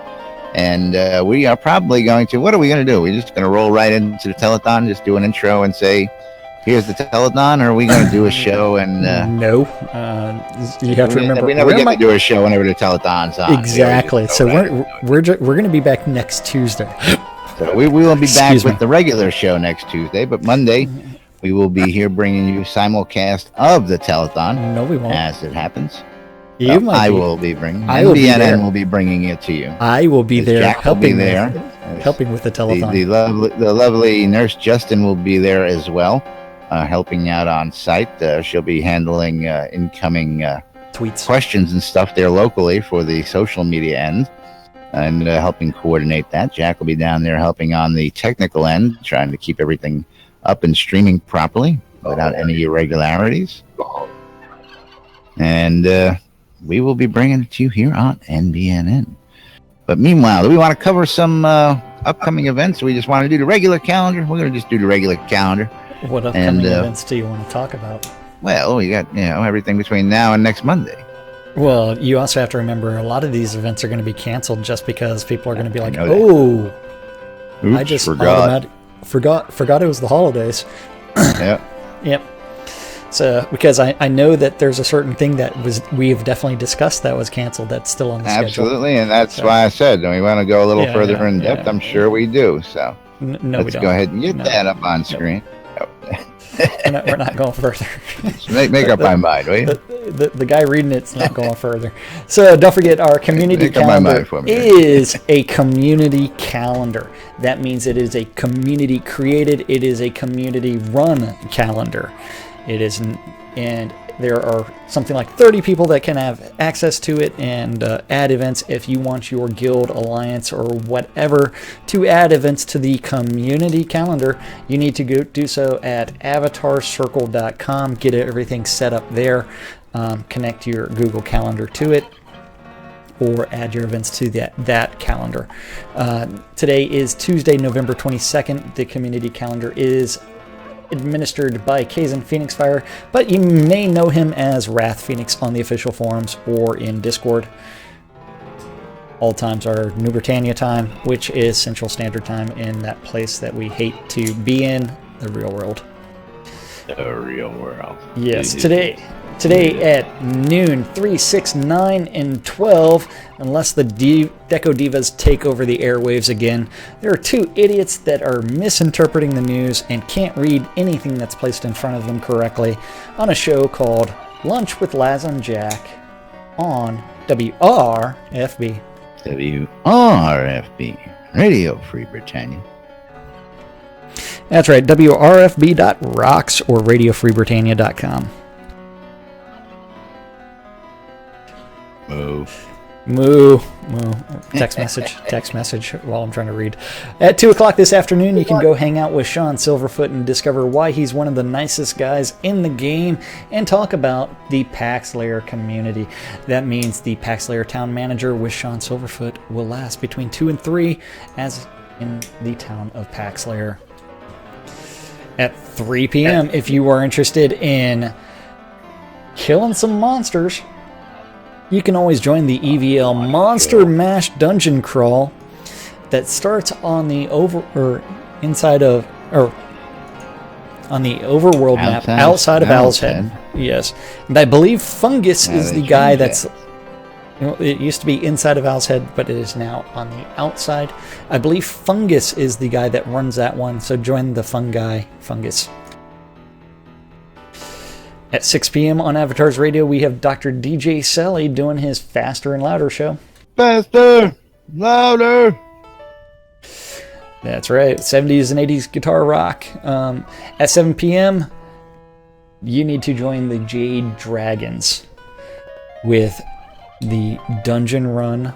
And we are probably going to, what are we going to do? We're just going to roll right into the telethon, just do an intro and say, here's the telethon, or are we going to do a show? And no, you have to remember we never get to do a show whenever the telethon's on. Exactly. So we're going to be back next Tuesday. So we will be back with the regular show next Tuesday, but Monday we will be here bringing you simulcast of the telethon. No, we won't. As it happens. I will be bringing. NBNN will be bringing it to you. I will be there. Jack helping with the telethon. The lovely nurse Justin will be there as well, helping out on site. She'll be handling incoming tweets, questions and stuff there locally for the social media end, and helping coordinate that. Jack will be down there helping on the technical end, trying to keep everything up and streaming properly without any irregularities. And we will be bringing it to you here on NBNN. But meanwhile, do we want to cover some upcoming events? Or we just want to do the regular calendar? We're going to just do the regular calendar. What upcoming events do you want to talk about? Well, we got everything between now and next Monday. Well, you also have to remember a lot of these events are going to be canceled just because people are going to be like, oops, I just forgot it was the holidays. Yep. So, because I know that there's a certain thing that we've definitely discussed that was canceled that's still on the schedule. Absolutely, and that's why I said, do we want to go a little further in depth? I'm sure we do. So let's go ahead and get that up on screen. We're not going further. make up my mind, will you? The guy reading it's not going further. So don't forget, our community calendar is a community calendar. That means it is a community created. It is a community run calendar. It is, and There are something like 30 people that can have access to it and add events. If you want your guild, alliance, or whatever to add events to the community calendar, you need to go do so at avatarcircle.com. Get everything set up there. Connect your Google Calendar to it, or add your events to that calendar. Today is Tuesday, November 22nd. The community calendar is administered by Kazan Phoenix Fire, but you may know him as Wrath Phoenix on the official forums or in Discord. All times are New Britannia time, which is Central Standard Time in that place that we hate to be in, the real world. The real world. Yes, today at noon, 3, 6, 9, and 12, unless the Deco Divas take over the airwaves again, there are two idiots that are misinterpreting the news and can't read anything that's placed in front of them correctly on a show called Lunch with Laz and Jack on WRFB. WRFB, Radio Free Britannia. That's right, WRFB.rocks or RadioFreeBritannia.com. Moo. Text message while I'm trying to read. At 2 o'clock this afternoon, you can go hang out with Sean Silverfoot and discover why he's one of the nicest guys in the game and talk about the Paxlayer community. That means the Paxlayer town manager with Sean Silverfoot will last between 2 and 3 as in the town of Paxlayer. At 3 p.m., if you are interested in killing some monsters, you can always join the EVL Monster Mash Dungeon Crawl that starts on the overworld map outside of Owl's Head. Yes, and I believe Fungus is the guy that's. It used to be inside of Owl's Head, but it is now on the outside. I believe Fungus is the guy that runs that one, so join the fun guy, Fungus. At 6 p.m. on Avatars Radio, we have Dr. DJ Selly doing his Faster and Louder show. Faster, louder. That's right, 70s and 80s guitar rock. At 7 p.m., you need to join the Jade Dragons with the dungeon run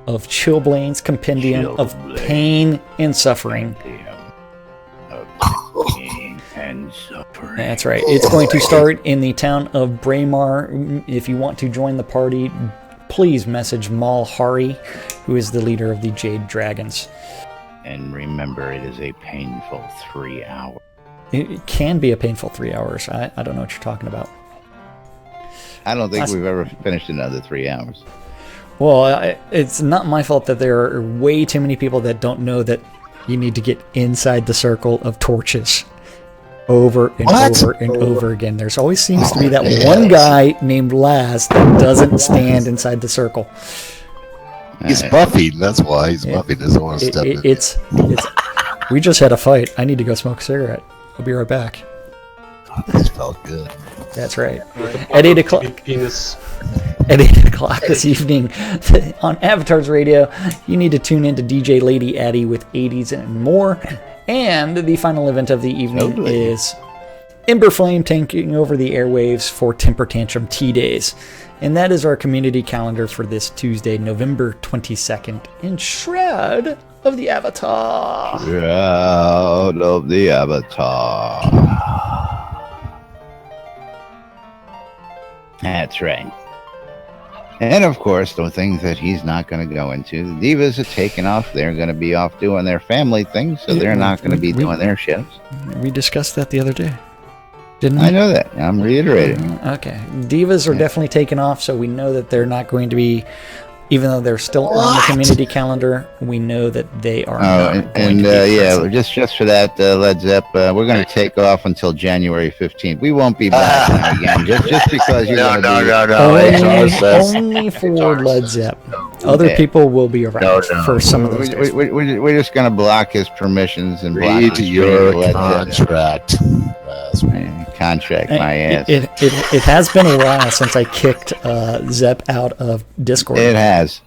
of Chillblain's Compendium of Pain and Suffering. That's right. It's going to start in the town of Braemar. If you want to join the party, please message Mal Hari, who is the leader of the Jade Dragons. And remember, it is a painful 3 hours. It can be a painful 3 hours. I don't know what you're talking about. I don't think we've ever finished another 3 hours. Well, it's not my fault that there are way too many people that don't know that you need to get inside the circle of torches over and over and over again. There's always seems to be that one guy named Laz that doesn't stand inside the circle. He's buffing, that's why. He's buffing, doesn't want to step in. It's we just had a fight. I need to go smoke a cigarette. I'll be right back. This felt good. That's right. At 8 o'clock. At 8 o'clock this evening on Avatars Radio, you need to tune in to DJ Lady Addie with 80s and more. And the final event of the evening is Ember Flame taking over the airwaves for Temper Tantrum Tea Days. And that is our community calendar for this Tuesday, November 22nd in Shroud of the Avatar. Shroud of the Avatar. That's right. And of course, the things that he's not going to go into. The Divas are taking off. They're going to be off doing their family things, so they're not going to be doing their shows. We discussed that the other day, didn't we? I know that. I'm reiterating. Okay. Divas are definitely taking off, so we know that they're not going to be, even though they're still on the community calendar, we know that they are not going to be present. just for that, Led Zepp, we're going to take off until January 15th. We won't be back now again, just because you're going to be... Only for Led Zepp. Other people will be around for some of those days. We're just going to block his permissions and block Read your contract. Contract, my ass. It has been a while since I kicked Zepp out of Discord. It has.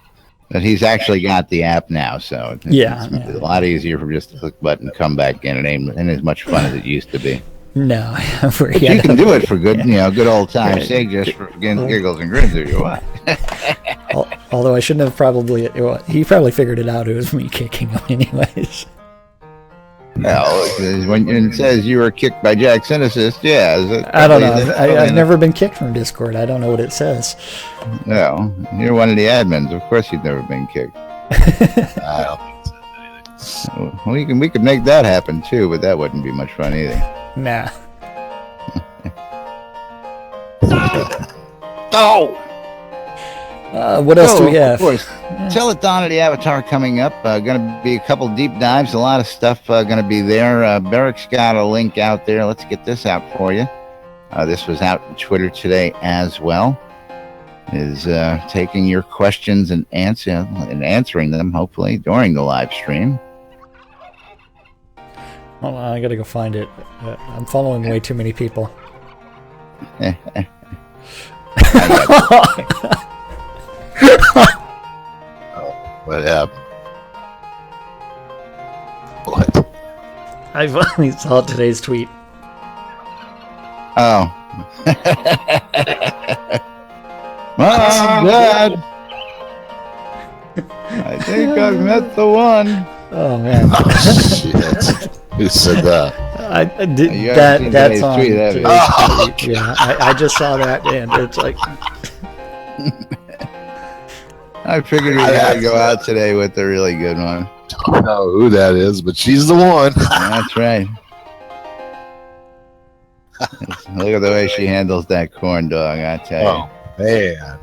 But he's actually got the app now, so it's a lot easier for just to click button, come back in. It ain't as much fun as it used to be. No, But you can do it for good, good old time's sake, just for giggles and grins if you want. Although I shouldn't have probably. Well, he probably figured it out. It was me kicking him, anyways. No, when it says you were kicked by Jack Cynicist, yeah. I don't know. I've never been kicked from Discord. I don't know what it says. No, you're one of the admins. Of course, you've never been kicked. I don't think so. We could make that happen too, but that wouldn't be much fun either. Nah. Oh. What else do we have? Of course, Telethon of the Avatar coming up. Going to be a couple deep dives. A lot of stuff going to be there. Barrick's got a link out there. Let's get this out for you. This was out on Twitter today as well. Is taking your questions and answering them, hopefully, during the live stream. Hold on, I gotta go find it. I'm following way too many people. What happened? What? I finally saw today's tweet. Oh. Mom, Dad. I think I've met the one. Oh man. Oh, shit. Who said that? I did You that. haven't seen That's today's on. tweet, have you? Today's Oh, tweet. Yeah, I just saw that, and it's like, I figured we had to go out today with a really good one. I don't know who that is, but she's the one. That's right. Look at the way she handles that corn dog, I tell you. Oh, man.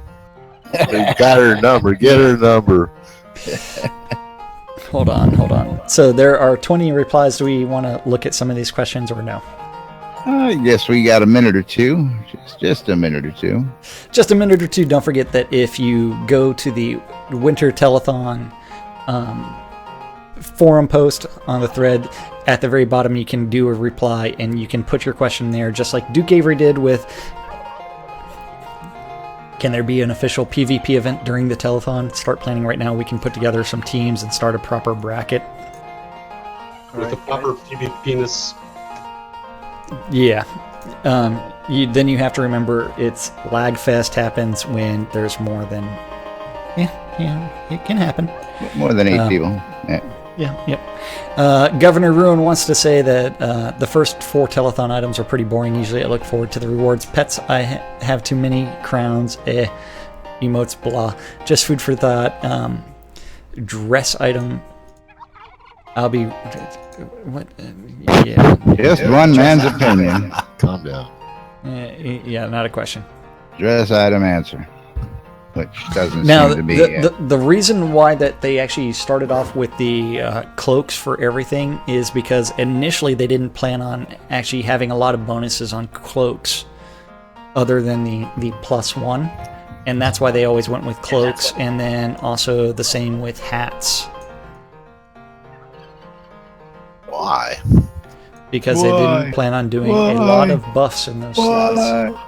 We got her number. Get her number. hold on. So there are 20 replies. Do we want to look at some of these questions or no? I guess we got a minute or two. Just a minute or two. Just a minute or two. Don't forget that if you go to the Winter Telethon forum post on the thread, at the very bottom you can do a reply and you can put your question there, just like Duke Avery did with, can there be an official PvP event during the telethon? Start planning right now. We can put together some teams and start a proper bracket. With the proper PvP-ness. Yeah. Then you have to remember it's Lagfest happens when there's more than... Yeah, it can happen. More than 8 people. Yeah. Governor Ruin wants to say that the first 4 telethon items are pretty boring. Usually I look forward to the rewards. Pets, I have too many crowns. Emotes, blah. Just food for thought. Dress item. I'll be... What? Yeah. Just one man's opinion. Calm down. Yeah, not a question. Dress item answer. Which doesn't Now, seem to be... the reason why that they actually started off with the cloaks for everything is because initially they didn't plan on actually having a lot of bonuses on cloaks other than the +1. And that's why they always went with cloaks, and then also the same with hats. Why? Because they didn't plan on doing a lot of buffs in those slots.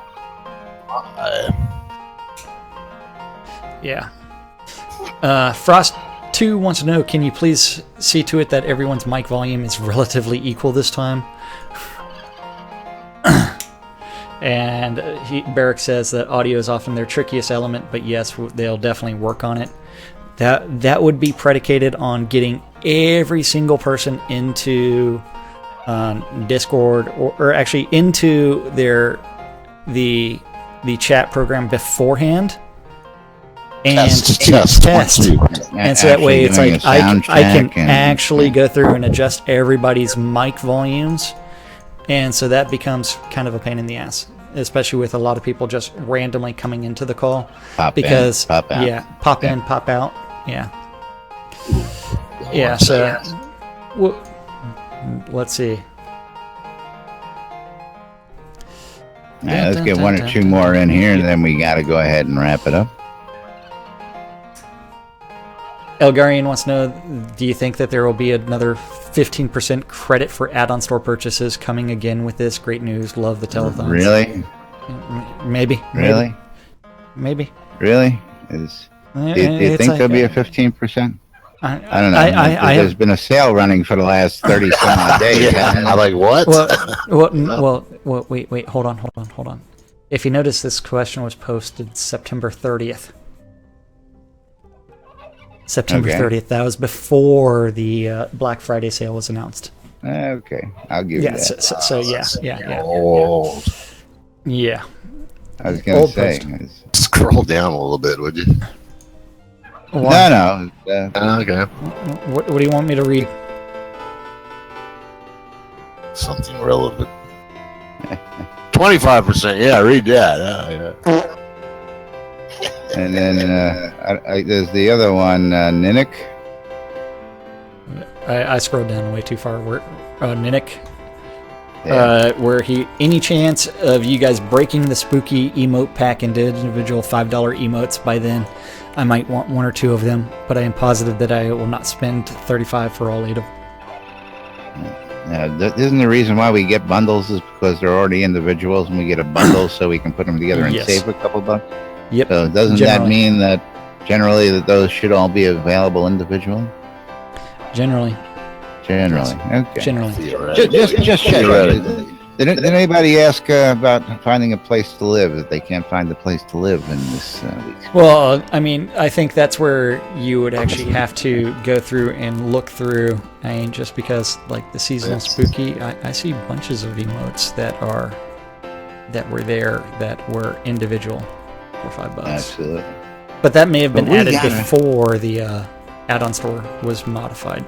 Yeah. Frost2 wants to know, can you please see to it that everyone's mic volume is relatively equal this time? And Barrick says that audio is often their trickiest element, but yes, they'll definitely work on it. That would be predicated on getting every single person into Discord or actually into the chat program beforehand. And test. And so that way it's like I can actually go through and adjust everybody's mic volumes. And so that becomes kind of a pain in the ass, especially with a lot of people just randomly coming into the call. Pop in, pop out. Yeah, pop in, pop out. Yeah. Yeah, so let's see. Yeah, let's get one or two more in here, and then we got to go ahead and wrap it up. Elgarian wants to know, do you think that there will be another 15% credit for add-on store purchases coming again with this? Great news. Love the telethons. Really? Maybe. Really? Maybe. Really? Do you think there'll be a 15%? I don't know. There's been a sale running for the last 30 some odd days. I'm like, what? Wait, hold on. If you notice, this question was posted September 30th. September 30th. That was before the Black Friday sale was announced. Okay, I'll give you that. So yeah. Oh. Yeah. I was going to say. Scroll down a little bit, would you? No. Okay. What do you want me to read? Something relevant. 25%. Yeah, read that. Yeah. And then there's the other one, Ninick. I scrolled down way too far. Where Ninick, where any chance of you guys breaking the spooky emote pack into individual $5 emotes by then, I might want one or two of them, but I am positive that I will not spend $35 for all 8 of them. Isn't the reason why we get bundles is because they're already individuals, and we get a bundle so we can put them together and save a couple bucks? Yep. So doesn't that mean that generally that those should all be available individually? Generally. Okay. Generally. Just check. Did anybody ask about finding a place to live if they can't find a place to live in this week? Well, I mean, I think that's where you would actually have to go through and look through. I mean, just because like the seasonal spooky, I see bunches of emotes that were there that were individual for $5. Absolutely. But that may have been added before the add-on store was modified.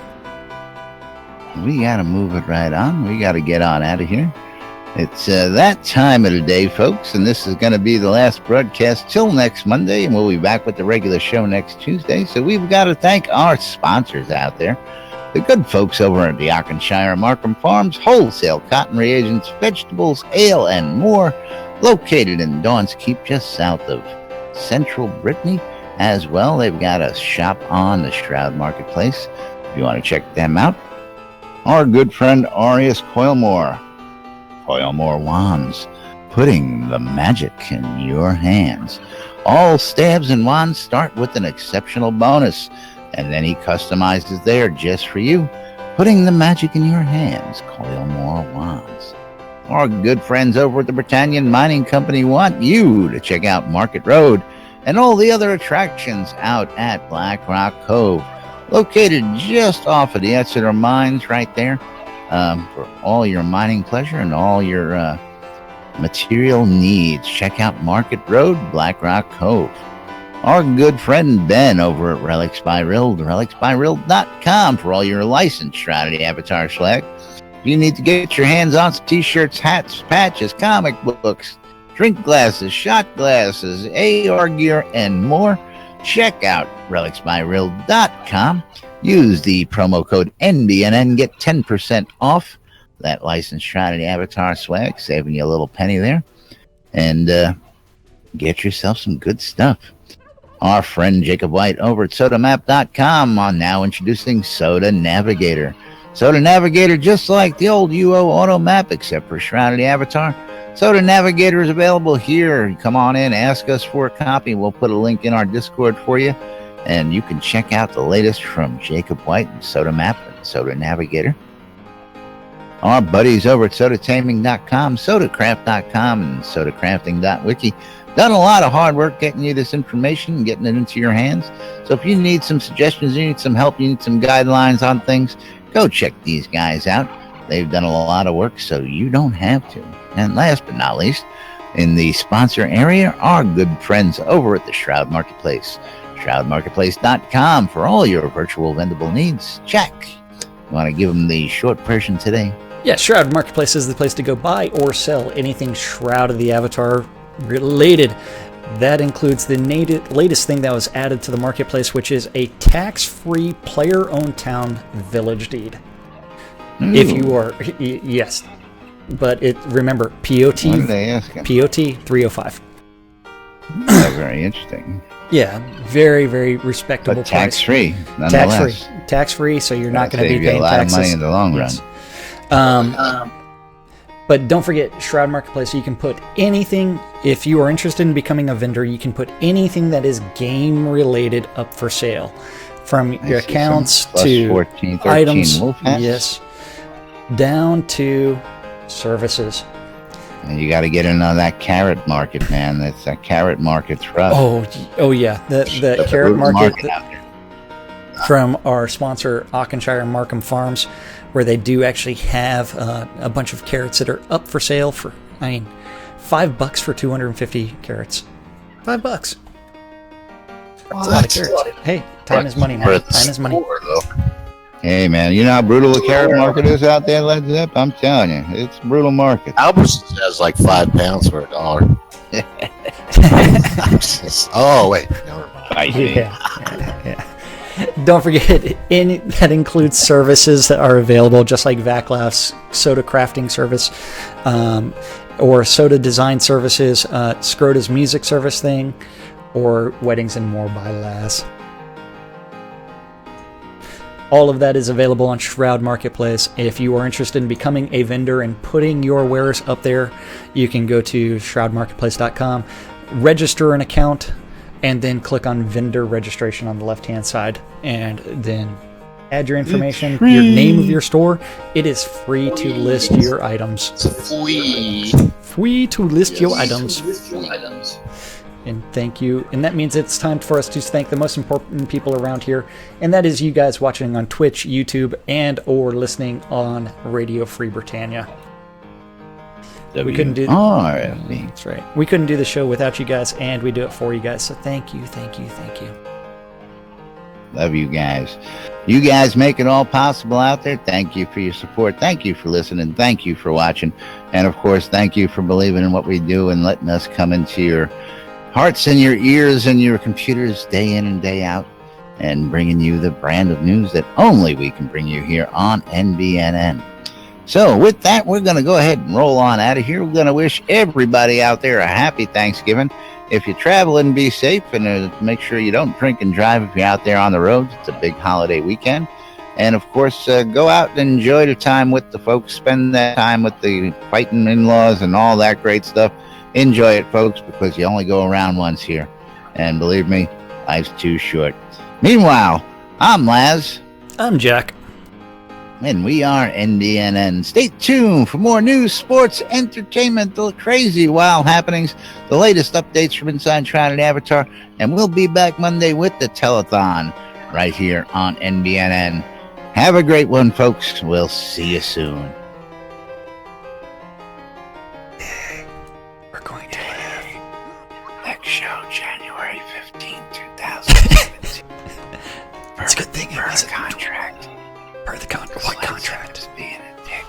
We gotta move it right on. We gotta get on out of here. It's that time of the day, folks, and this is going to be the last broadcast till next Monday, and we'll be back with the regular show next Tuesday. So we've got to thank our sponsors out there, the good folks over at the Arkansshire Markham Farms, wholesale cotton reagents, vegetables, ale, and more, located in Dawn's Keep, just south of central Brittany. As well, they've got a shop on the Shroud Marketplace if you want to check them out. Our good friend Arius Coilmore Wands, putting the magic in your hands. All stabs and wands start with an exceptional bonus, and then he customizes there just for you, putting the magic in your hands. Coilmore Wands. Our good friends over at the Britannian Mining Company want you to check out Market Road and all the other attractions out at Black Rock Cove, located just off of the Exeter Mines right there. For all your mining pleasure and all your material needs, check out Market Road, Black Rock Cove. Our good friend Ben over at Relics by Rild, relicsbyrild.com for all your licensed Shroud Avatar swag. If you need to get your hands on some t-shirts, hats, patches, comic books, drink glasses, shot glasses, AR gear, and more, check out relicsbyrild.com. Use the promo code NBNN, get 10% off that licensed Shroud Avatar swag, saving you a little penny there. And get yourself some good stuff. Our friend Jacob White over at sodamap.com on now introducing Soda Navigator. Soda Navigator, just like the old UO Auto Map, except for Shroud Avatar. Soda Navigator is available here. Come on in, ask us for a copy. We'll put a link in our Discord for you. And you can check out the latest from Jacob White and Soda Map and Soda Navigator. Our buddies over at sodataming.com, sodacraft.com, and sodacrafting.wiki done a lot of hard work getting you this information and getting it into your hands. So if you need some suggestions, you need some help, you need some guidelines on things, go check these guys out. They've done a lot of work, so you don't have to. And last but not least, in the sponsor area, our good friends over at the Shroud Marketplace. ShroudMarketplace.com for all your virtual vendable needs. Check. You want to give them the short version today? Yeah, Shroud Marketplace is the place to go buy or sell anything Shroud of the Avatar related. That includes the latest thing that was added to the marketplace, which is a tax-free player-owned town village deed. Ooh. If you are, yes, but remember, POT 305. That's very interesting. Yeah, very, very respectable. But tax-free, nonetheless. Tax-free, so you're not going to be paying a lot taxes. Of money in the long run. But don't forget, Shroud Marketplace, you can put anything, if you are interested in becoming a vendor, you can put anything that is game-related up for sale. from your accounts plus to 14, 13 items, wolf hats. yes, down to services. And you got to get in on that carrot market, man. That's that carrot market's rough. Oh yeah, the carrot brutal market out there. from our sponsor Auchenshire Markham Farms, where they do actually have a bunch of carrots that are up for sale for, I mean, $5 for 250 carrots. $5. That's a lot of carrots. Hey, time is money, man. Time is money. Hey, man, you know how brutal the carrot market is out there, Led Zepp? I'm telling you, it's a brutal market. Albertsons has like 5 pounds for $1. Oh wait, never mind. Yeah. Don't forget, that includes services that are available, just like Vaclav's soda crafting service, or soda design services, Scrota's music service thing, or Weddings and More by Laz. All of that is available on Shroud Marketplace. If you are interested in becoming a vendor and putting your wares up there, you can go to shroudmarketplace.com, register an account, and then click on vendor registration on the left-hand side, and then add your information, your name of your store. It is free to list your items. It's Free to list your items. And thank you. And that means it's time for us to thank the most important people around here, and that is you guys watching on Twitch, YouTube, and or listening on Radio Free Britannia. We couldn't do that's right. We couldn't do the show without you guys, and we do it for you guys. So thank you. Love you guys. You guys make it all possible out there. Thank you for your support. Thank you for listening. Thank you for watching. And of course, thank you for believing in what we do and letting us come into your hearts and your ears and your computers day in and day out, and bringing you the brand of news that only we can bring you here on NBNN. So with that, we're going to go ahead and roll on out of here. We're going to wish everybody out there a happy Thanksgiving. If you travel, and be safe, and make sure you don't drink and drive if you're out there on the roads. It's a big holiday weekend. And of course, go out and enjoy the time with the folks. Spend that time with the fighting in-laws and all that great stuff. Enjoy it, folks, because you only go around once here. And believe me, life's too short. Meanwhile, I'm Laz. I'm Jack. And we are NBNN. Stay tuned for more news, sports, entertainment, the crazy, wild happenings, the latest updates from inside Shroud and Avatar. And we'll be back Monday with the telethon right here on NBNN. Have a great one, folks. We'll see you soon. We're going to have next show January 15, 2017. It's a good thing it wasn't contract. What contract? Just being a dick.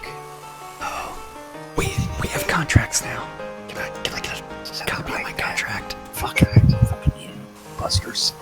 Oh, we have contracts now. Can I get a copy of my contract? Fucking you, busters.